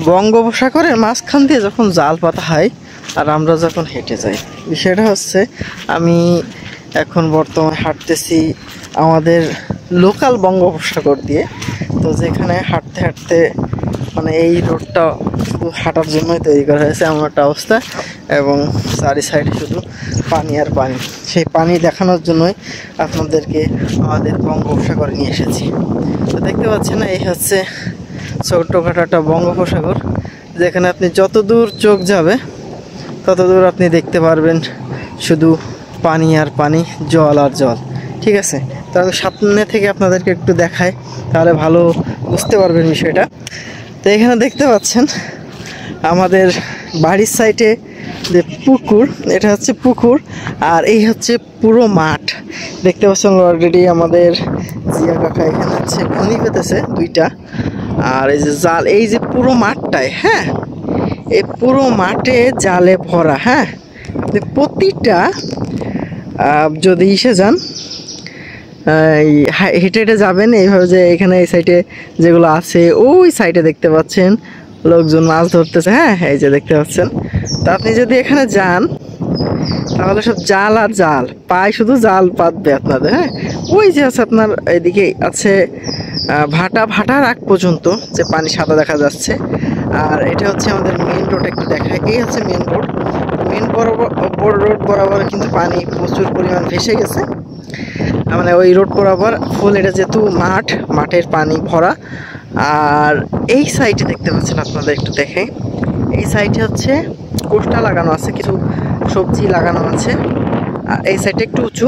বঙ্গোপসাগরের মাঝখান দিয়ে যখন জাল পাতা হয় আর আমরা যখন হেঁটে যাই, বিষয়টা হচ্ছে আমি এখন বর্তমানে হাঁটতেছি আমাদের লোকাল বঙ্গোপসাগর দিয়ে। তো যেখানে হাঁটতে হাঁটতে মানে এই রোডটা শুধু হাঁটার জন্যই তৈরি করা হয়েছে এমন একটা অবস্থা, এবং চারি সাইডে শুধু পানি আর পানি। সেই পানি দেখানোর জন্যই আপনাদেরকে আমাদের বঙ্গোপসাগরে নিয়ে এসেছি। তো দেখতে পাচ্ছেন না, এই হচ্ছে ছোট্টখাটো একটা বঙ্গোপসাগর, যেখানে আপনি যত দূর চোখ যাবে তত দূর আপনি দেখতে পারবেন শুধু পানি আর পানি, জল আর জল। ঠিক আছে, তো আমি সামনে থেকে আপনাদেরকে একটু দেখাই, তাহলে ভালো বুঝতে পারবেন বিষয়টা। তো এখানে দেখতে পাচ্ছেন আমাদের বাড়ির সাইডে যে পুকুর, এটা হচ্ছে পুকুর, আর এই হচ্ছে পুরো মাঠ। দেখতে পাচ্ছেন অলরেডি আমাদের জিয়া কাকা এখানে হচ্ছে ঘনি পেতেছে দুইটা, আর এই যে জাল, এই যে পুরো মাঠটায়, হ্যাঁ এই পুরো মাঠে জালে ভরা। হ্যাঁ, আপনি প্রতিটা যদি ইসে যান, হেঁটে হেঁটে যাবেন এইভাবে, যে এখানে এই সাইডে যেগুলো আছে ওই সাইডে দেখতে পাচ্ছেন লোকজন মাছ ধরতেছে। হ্যাঁ, এই যে দেখতে পাচ্ছেন। তো আপনি যদি এখানে যান তাহলে সব জাল আর জাল, পায়ে শুধু জাল পাতবে আপনাদের। হ্যাঁ, ওই যে আছে আপনার এদিকে আছে ভাটার আগ পর্যন্ত যে পানি সাদা দেখা যাচ্ছে। আর এটা হচ্ছে আমাদের মেন রোড, একটু দেখায়, এই হচ্ছে মেন রোড। মেন রোড বরাবর কিন্তু পানি প্রচুর পরিমাণ ভেসে গেছে, মানে ওই রোড বরাবর ফুল। এটা যেহেতু মাঠের পানি ভরা। আর এই সাইডে দেখতে পাচ্ছেন আপনাদের, একটু দেখে, এই সাইডে হচ্ছে কোষ্টা লাগানো আছে, কিছু সবজি লাগানো আছে। আর এই সাইডটা একটু উঁচু,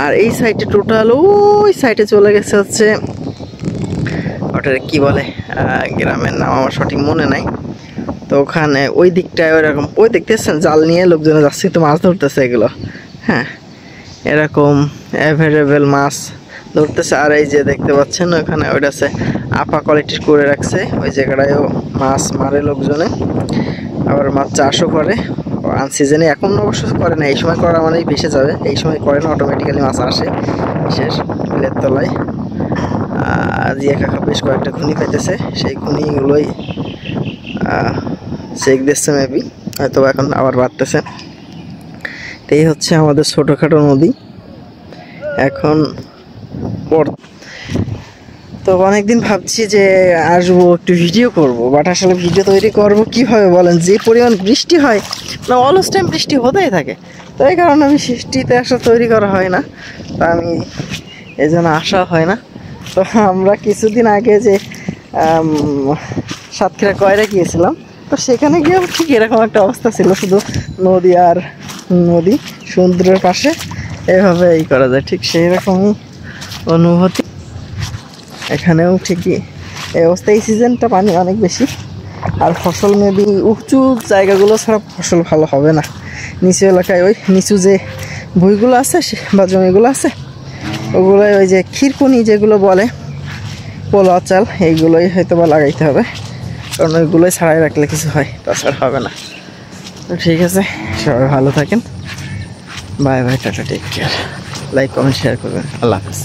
আর এই সাইডে টোটাল ওই সাইডে চলে গেছে হচ্ছে, ওটা কি বলে গ্রামের নাম আমার সঠিক মনে নাই। তো ওখানে ওই দিকটায় ওইরকম, ওই দেখতেছেন জাল নিয়ে লোকজন যাচ্ছে, তো মাছ ধরতেছে এগুলো। হ্যাঁ, এরকম অ্যাভেলেবেল মাছ ধরতেছে। আর এই যে দেখতে পাচ্ছেন ওখানে ওইটা আছে আপা কোয়ালিটির করে রাখছে, ওই জায়গাটায়ও মাছ মারে লোকজনে, আবার মাছ চাষও করে আনসিজনে। এখন অবশ্য করে না, এই সময় করা মানেই ভেসে যাবে, এই সময় করে না, অটোমেটিক্যালি মাছ আসে বিশেষ বিলের তলায়। জিয়া কাকা বেশ কয়েকটা খুনি পেতেছে, সেই খুনিগুলোই চেক দিচ্ছে মেবি, হয়তো এখন আবার বাড়তেছে। তো এই হচ্ছে আমাদের ছোটোখাটো নদী এখন। তো অনেকদিন ভাবছি যে আসবো, একটু ভিডিও করব, বাট আসলে ভিডিও তৈরি করব কিভাবে বলেন, যে পরিমাণ বৃষ্টি হয় না, অলস টাইম বৃষ্টি হতেই থাকে। তো এই কারণে আমি বৃষ্টিতে আসলে তৈরি করা হয় না, তো আমি এই জন্য আসা হয় না। তো আমরা কিছুদিন আগে যে সাতক্ষীরা কয়রা গিয়েছিলাম, তো সেখানে গিয়েও ঠিক এরকম একটা অবস্থা ছিল, শুধু নদী আর নদী, সমুদ্রের পাশে এভাবে এই করা যায়, ঠিক সেই রকমই অনুভূতি এখানেও ঠিকই এই অবস্থা। এই সিজনটা পানি অনেক বেশি, আর ফসল মেবি উঁচু জায়গাগুলো ছাড়া ফসল ভালো হবে না। নিচু এলাকায় ওই নিচু যে ভুঁইগুলো আছে বা জমিগুলো আছে, ওগুলোই ওই যে খিরকুনি যেগুলো বলে, পোলা চাল, এইগুলোই হয়তো বা লাগাইতে হবে, কারণ ওইগুলোই ছাড়াই রাখলে কিছু হয়, তাছাড়া হবে না। তো ঠিক আছে, সবাই ভালো থাকেন, bye bye, tata, take care, like comment share করবেন, আল্লাহ হাফেজ।